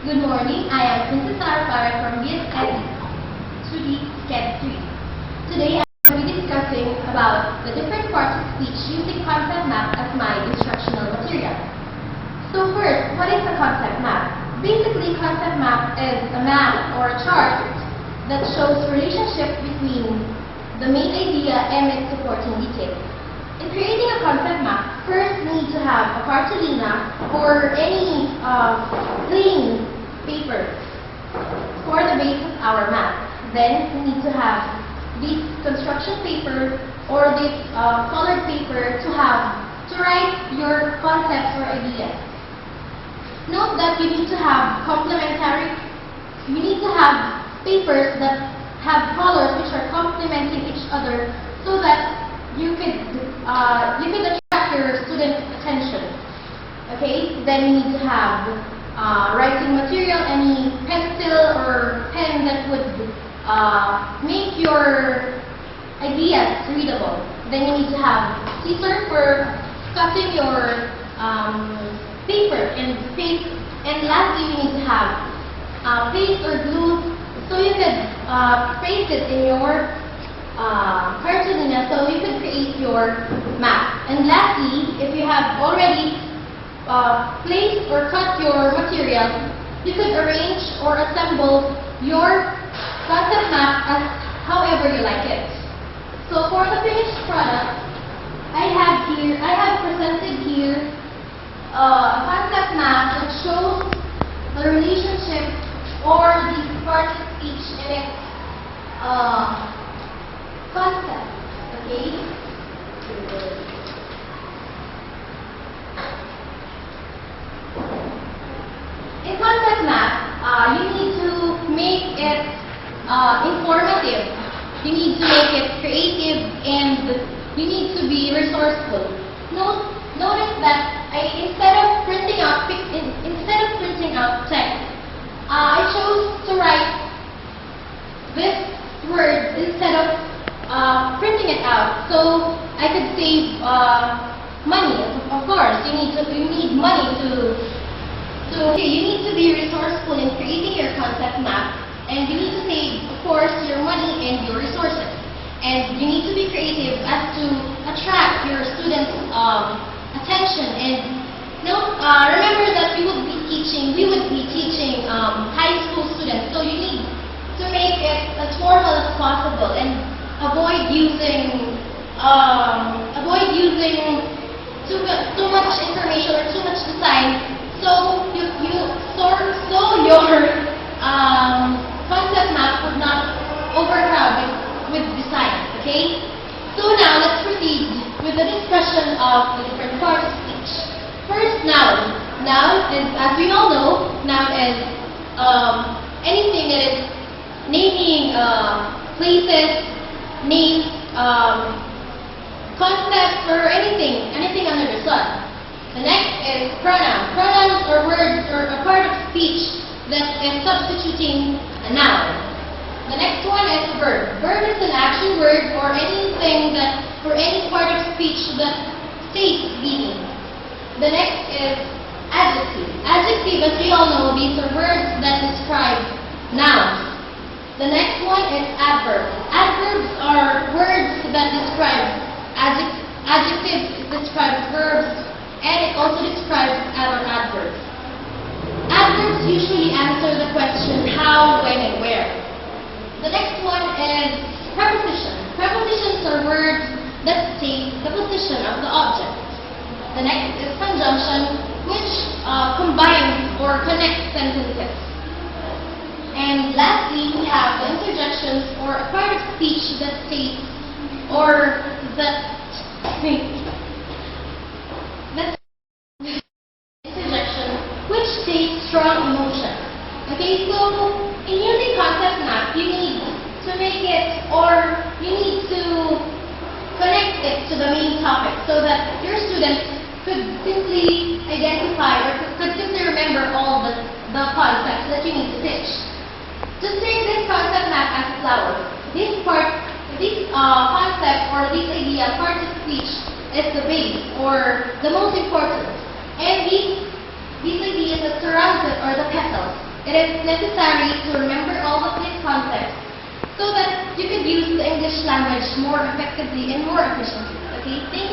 Good morning, I am Princess Pare from SCHED to the SCHED 3. Today I will be discussing about the different parts of speech using concept map as my instructional material. So first, what is a concept map? Basically, concept map is a map or a chart that shows relationship between the main idea and its supporting details. In creating a concept map, first we need to have a cartolina or any plain paper for the base of our map. Then we need to have this construction paper or this colored paper to write your concepts or ideas. Note that you need to have you need to have papers that have colors which are complementing each other so that you could attract your students' attention. Okay? Then you need to have writing material, any pencil or pen that would make your ideas readable. Then you need to have scissors for cutting your paper and paste. And lastly, you need to have paste or glue so you could paste it in your cartolina so you could create your map. And lastly, if you have already placed or cut your materials, you could arrange or assemble your concept map as however you like it. So for the finished product, I have presented here a concept map that shows the relationship or the part of speech in its concept. Okay? In concept map, you need to make it informative. You need to make it creative, and you need to be resourceful. Notice that instead of printing out text, I chose to write this word instead of printing it out, so I could save money. Of course, you need money you need to be resourceful in creating your concept map, and you need to save, of course, your money and your resources. And you need to be creative as to attract your students' attention. And remember that we would be teaching high school students, so you need to make it as formal as possible and avoid using too much information or too much design. So your concept map would not overcrowd with design. Okay. So now let's proceed with the discussion of the different parts of speech. First, noun. Noun is, as we all know, noun is anything that is naming places, names, concepts, or anything under the sun. The next is pronoun. Pronouns are words or a part of speech that is substituting a noun. The next one is verb. Verb is an action word or anything for any part of speech that states being. The next is adjective. Adjective, as we all know, these are words that describe nouns. The next one is adverb. Adverbs are words that describe adjectives, describe verbs, and it also describes other adverbs. Adverbs usually answer the question how, when, and where. The next one is preposition. Prepositions are words that state the position of the object. The next is conjunction, which combines or connects sentences. And lastly, we have the interjections, or a part of speech that states or that interjection, which states strong emotion. Okay, so in using concept map, you need to make it, or you need to connect it to the main topic so that your students could simply identify or could simply remember all the concepts that you need to teach. Just take this concept map as a flower. This concept or this idea, part of speech, is the base or the most important. And these ideas that surround it are the petals. It is necessary to remember all of these concepts so that you could use the English language more effectively and more efficiently. Okay? Thank